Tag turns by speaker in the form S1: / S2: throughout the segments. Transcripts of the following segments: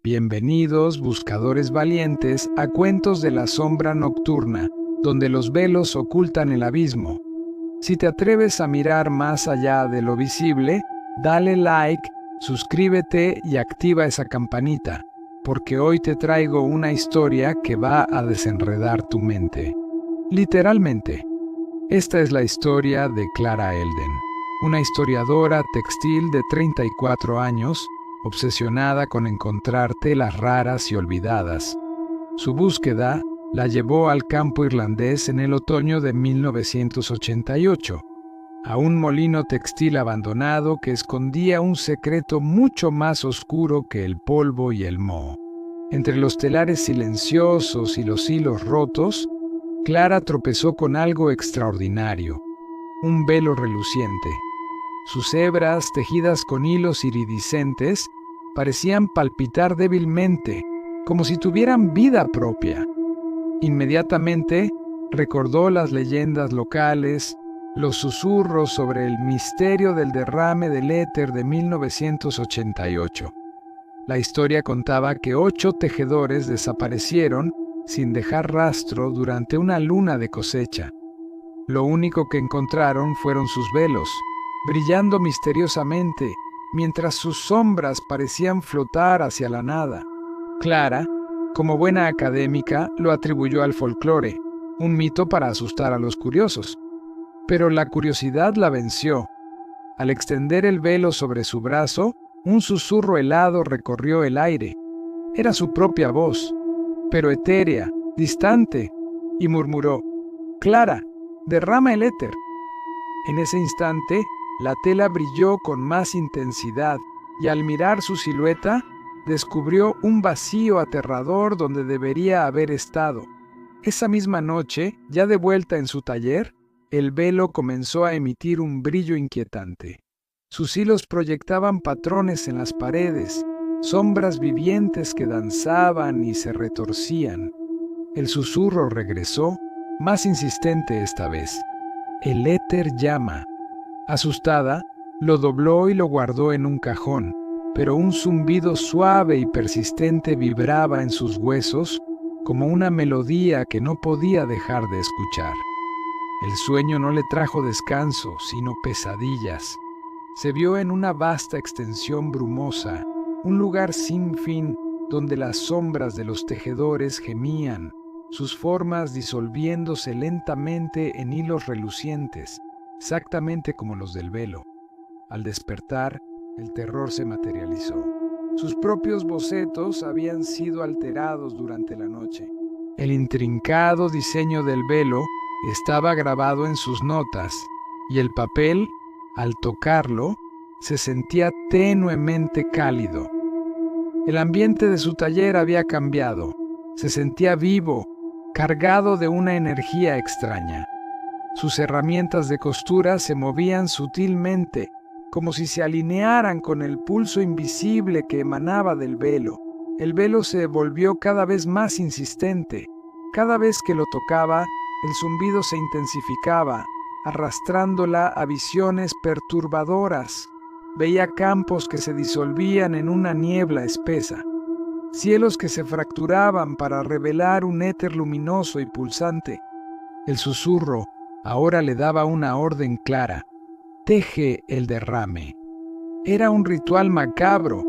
S1: Bienvenidos, buscadores valientes, a Cuentos de la Sombra Nocturna, donde los velos ocultan el abismo. Si te atreves a mirar más allá de lo visible, dale like, suscríbete y activa esa campanita, porque hoy te traigo una historia que va a desenredar tu mente. Literalmente. Esta es la historia de Clara Elden, una historiadora textil de 34 años, obsesionada con encontrar telas raras y olvidadas. Su búsqueda la llevó al campo irlandés en el otoño de 1988, a un molino textil abandonado que escondía un secreto mucho más oscuro que el polvo y el moho. Entre los telares silenciosos y los hilos rotos, Clara tropezó con algo extraordinario, un velo reluciente. Sus hebras, tejidas con hilos iridiscentes, parecían palpitar débilmente, como si tuvieran vida propia. Inmediatamente recordó las leyendas locales, los susurros sobre el misterio del derrame del éter de 1988. La historia contaba que 8 tejedores desaparecieron sin dejar rastro durante una luna de cosecha. Lo único que encontraron fueron sus velos, brillando misteriosamente, mientras sus sombras parecían flotar hacia la nada. Clara, como buena académica, lo atribuyó al folclore, un mito para asustar a los curiosos. Pero la curiosidad la venció. Al extender el velo sobre su brazo, un susurro helado recorrió el aire. Era su propia voz, pero etérea, distante, y murmuró: «Clara, derrama el éter». En ese instante, la tela brilló con más intensidad, y al mirar su silueta, descubrió un vacío aterrador donde debería haber estado. Esa misma noche, ya de vuelta en su taller, el velo comenzó a emitir un brillo inquietante. Sus hilos proyectaban patrones en las paredes, sombras vivientes que danzaban y se retorcían. El susurro regresó, más insistente esta vez. «El éter llama». Asustada, lo dobló y lo guardó en un cajón, pero un zumbido suave y persistente vibraba en sus huesos como una melodía que no podía dejar de escuchar. El sueño no le trajo descanso, sino pesadillas. Se vio en una vasta extensión brumosa, un lugar sin fin donde las sombras de los tejedores gemían, sus formas disolviéndose lentamente en hilos relucientes, exactamente como los del velo. Al despertar, el terror se materializó. Sus propios bocetos habían sido alterados durante la noche. El intrincado diseño del velo estaba grabado en sus notas, y el papel, al tocarlo, se sentía tenuemente cálido. El ambiente de su taller había cambiado. Se sentía vivo, cargado de una energía extraña. Sus herramientas de costura se movían sutilmente, como si se alinearan con el pulso invisible que emanaba del velo. El velo se volvió cada vez más insistente. Cada vez que lo tocaba, el zumbido se intensificaba, arrastrándola a visiones perturbadoras. Veía campos que se disolvían en una niebla espesa, cielos que se fracturaban para revelar un éter luminoso y pulsante. El susurro ahora le daba una orden clara: «Teje el derrame». Era un ritual macabro.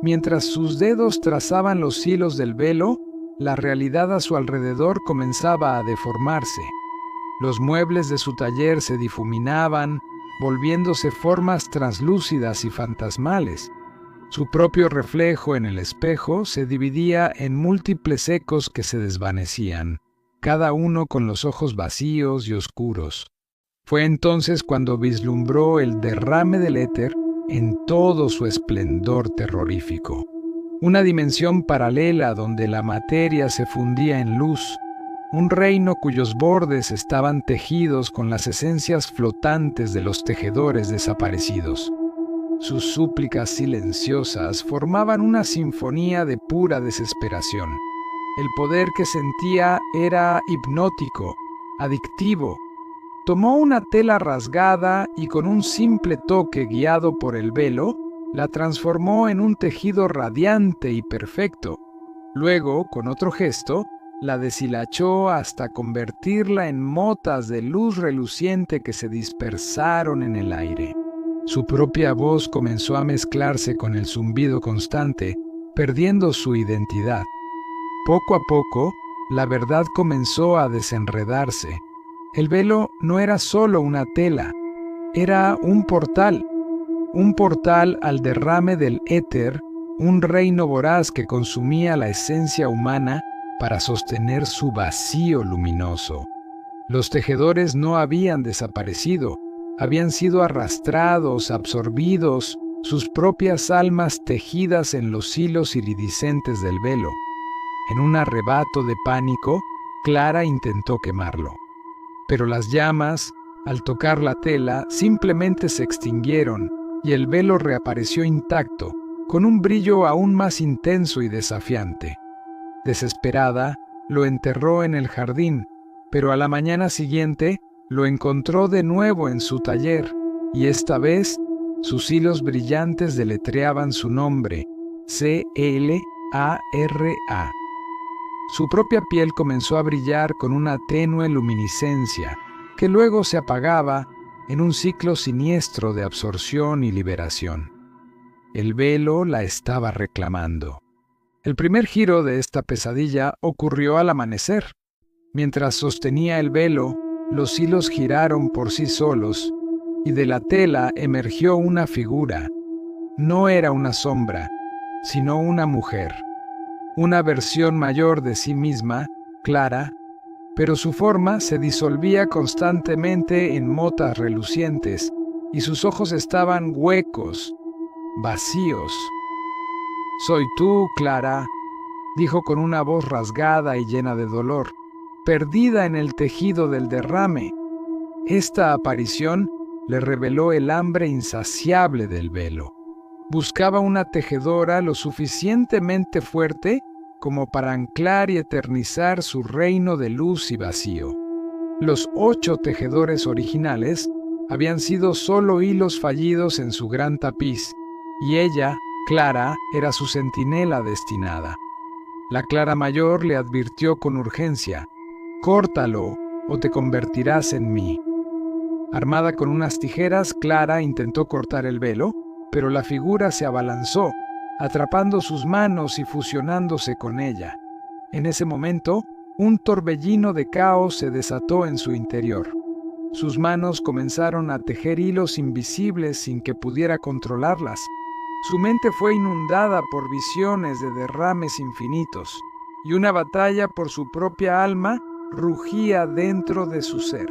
S1: Mientras sus dedos trazaban los hilos del velo, la realidad a su alrededor comenzaba a deformarse. Los muebles de su taller se difuminaban, volviéndose formas translúcidas y fantasmales. Su propio reflejo en el espejo se dividía en múltiples ecos que se desvanecían, cada uno con los ojos vacíos y oscuros. Fue entonces cuando vislumbró el derrame del éter en todo su esplendor terrorífico. Una dimensión paralela donde la materia se fundía en luz, un reino cuyos bordes estaban tejidos con las esencias flotantes de los tejedores desaparecidos. Sus súplicas silenciosas formaban una sinfonía de pura desesperación. El poder que sentía era hipnótico, adictivo. Tomó una tela rasgada y con un simple toque guiado por el velo, la transformó en un tejido radiante y perfecto. Luego, con otro gesto, la deshilachó hasta convertirla en motas de luz reluciente que se dispersaron en el aire. Su propia voz comenzó a mezclarse con el zumbido constante, perdiendo su identidad. Poco a poco, la verdad comenzó a desenredarse. El velo no era solo una tela, era un portal al derrame del éter, un reino voraz que consumía la esencia humana para sostener su vacío luminoso. Los tejedores no habían desaparecido, habían sido arrastrados, absorbidos, sus propias almas tejidas en los hilos iridiscentes del velo. En un arrebato de pánico, Clara intentó quemarlo. Pero las llamas, al tocar la tela, simplemente se extinguieron y el velo reapareció intacto, con un brillo aún más intenso y desafiante. Desesperada, lo enterró en el jardín, pero a la mañana siguiente lo encontró de nuevo en su taller, y esta vez sus hilos brillantes deletreaban su nombre, C-L-A-R-A. Su propia piel comenzó a brillar con una tenue luminiscencia, que luego se apagaba en un ciclo siniestro de absorción y liberación. El velo la estaba reclamando. El primer giro de esta pesadilla ocurrió al amanecer. Mientras sostenía el velo, los hilos giraron por sí solos, y de la tela emergió una figura. No era una sombra, sino una mujer. Una versión mayor de sí misma, Clara, pero su forma se disolvía constantemente en motas relucientes, y sus ojos estaban huecos, vacíos. «Soy tú, Clara», dijo con una voz rasgada y llena de dolor, perdida en el tejido del derrame. Esta aparición le reveló el hambre insaciable del velo. Buscaba una tejedora lo suficientemente fuerte como para anclar y eternizar su reino de luz y vacío. Los 8 tejedores originales habían sido solo hilos fallidos en su gran tapiz, y ella, Clara, era su centinela destinada. La Clara mayor le advirtió con urgencia: «Córtalo, o te convertirás en mí». Armada con unas tijeras, Clara intentó cortar el velo, pero la figura se abalanzó, atrapando sus manos y fusionándose con ella. En ese momento, un torbellino de caos se desató en su interior. Sus manos comenzaron a tejer hilos invisibles sin que pudiera controlarlas. Su mente fue inundada por visiones de derrames infinitos, y una batalla por su propia alma rugía dentro de su ser.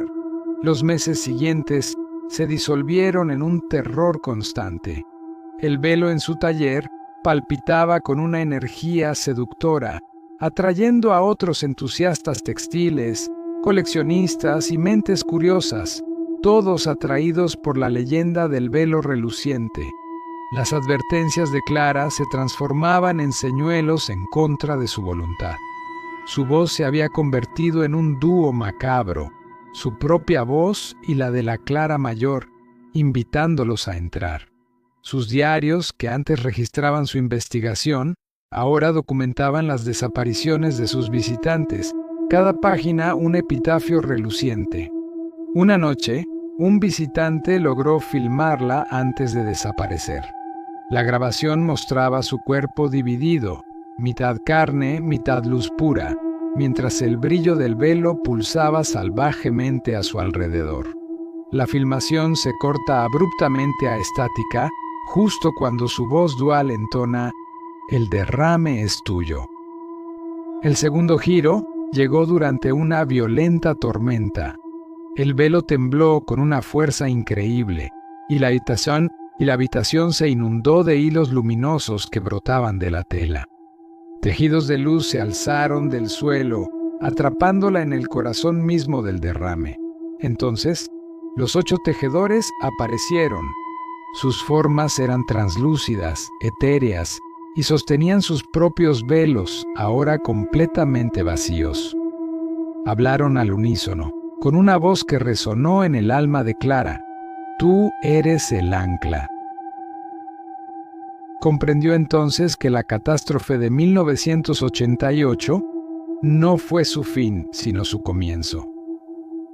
S1: Los meses siguientes se disolvieron en un terror constante. El velo en su taller palpitaba con una energía seductora, atrayendo a otros entusiastas textiles, coleccionistas y mentes curiosas, todos atraídos por la leyenda del velo reluciente. Las advertencias de Clara se transformaban en señuelos en contra de su voluntad. Su voz se había convertido en un dúo macabro, su propia voz y la de la Clara mayor, invitándolos a entrar. Sus diarios, que antes registraban su investigación, ahora documentaban las desapariciones de sus visitantes, cada página un epitafio reluciente. Una noche, un visitante logró filmarla antes de desaparecer. La grabación mostraba su cuerpo dividido, mitad carne, mitad luz pura, mientras el brillo del velo pulsaba salvajemente a su alrededor. La filmación se corta abruptamente a estática, justo cuando su voz dual entona: «El derrame es tuyo». El segundo giro llegó durante una violenta tormenta. El velo tembló con una fuerza increíble, y la habitación se inundó de hilos luminosos que brotaban de la tela. Tejidos de luz se alzaron del suelo, atrapándola en el corazón mismo del derrame. Entonces, los 8 tejedores aparecieron. Sus formas eran translúcidas, etéreas, y sostenían sus propios velos, ahora completamente vacíos. Hablaron al unísono, con una voz que resonó en el alma de Clara: «Tú eres el ancla». Comprendió entonces que la catástrofe de 1988 no fue su fin, sino su comienzo.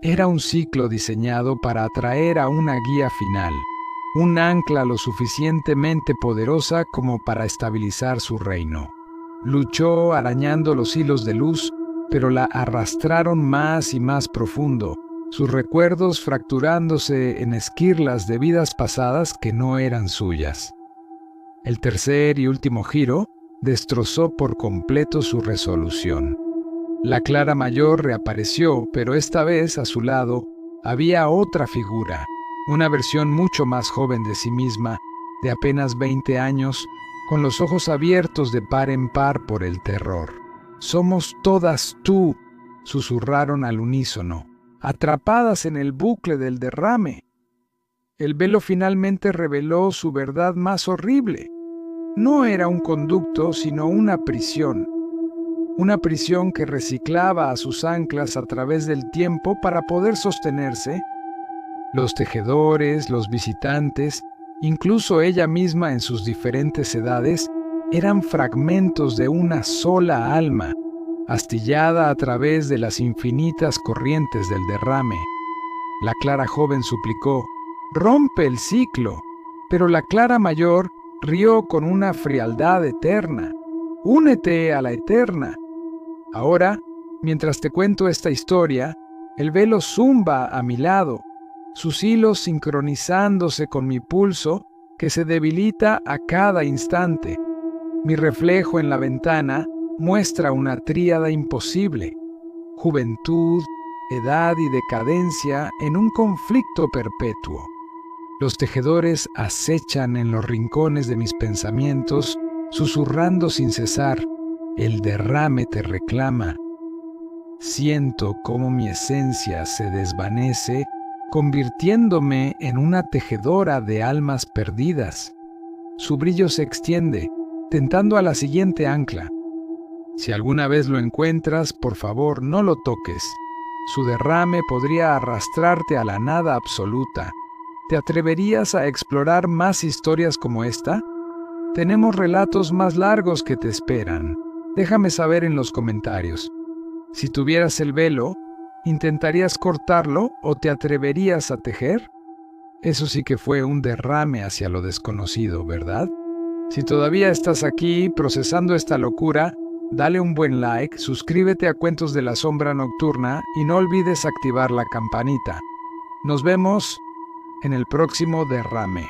S1: Era un ciclo diseñado para atraer a una guía final, un ancla lo suficientemente poderosa como para estabilizar su reino. Luchó arañando los hilos de luz, pero la arrastraron más y más profundo, sus recuerdos fracturándose en esquirlas de vidas pasadas que no eran suyas. El tercer y último giro destrozó por completo su resolución. La Clara Mayor reapareció, pero esta vez a su lado había otra figura, una versión mucho más joven de sí misma, de apenas 20 años, con los ojos abiertos de par en par por el terror. «Somos todas tú», susurraron al unísono, atrapadas en el bucle del derrame. El velo finalmente reveló su verdad más horrible. No era un conducto, sino una prisión. Una prisión que reciclaba a sus anclas a través del tiempo para poder sostenerse. Los tejedores, los visitantes, incluso ella misma en sus diferentes edades, eran fragmentos de una sola alma, astillada a través de las infinitas corrientes del derrame. La Clara joven suplicó: «Rompe el ciclo», pero la Clara mayor rió con una frialdad eterna: «Únete a la eterna». Ahora, mientras te cuento esta historia, el velo zumba a mi lado, sus hilos sincronizándose con mi pulso que se debilita a cada instante. Mi reflejo en la ventana muestra una tríada imposible: juventud, edad y decadencia en un conflicto perpetuo. Los tejedores acechan en los rincones de mis pensamientos, susurrando sin cesar: «El derrame te reclama». Siento cómo mi esencia se desvanece, convirtiéndome en una tejedora de almas perdidas. Su brillo se extiende, tentando a la siguiente ancla. Si alguna vez lo encuentras, por favor, no lo toques. Su derrame podría arrastrarte a la nada absoluta. ¿Te atreverías a explorar más historias como esta? Tenemos relatos más largos que te esperan. Déjame saber en los comentarios. Si tuvieras el velo, ¿intentarías cortarlo o te atreverías a tejer? Eso sí que fue un derrame hacia lo desconocido, ¿verdad? Si todavía estás aquí procesando esta locura, dale un buen like, suscríbete a Cuentos de la Sombra Nocturna y no olvides activar la campanita. Nos vemos en el próximo derrame.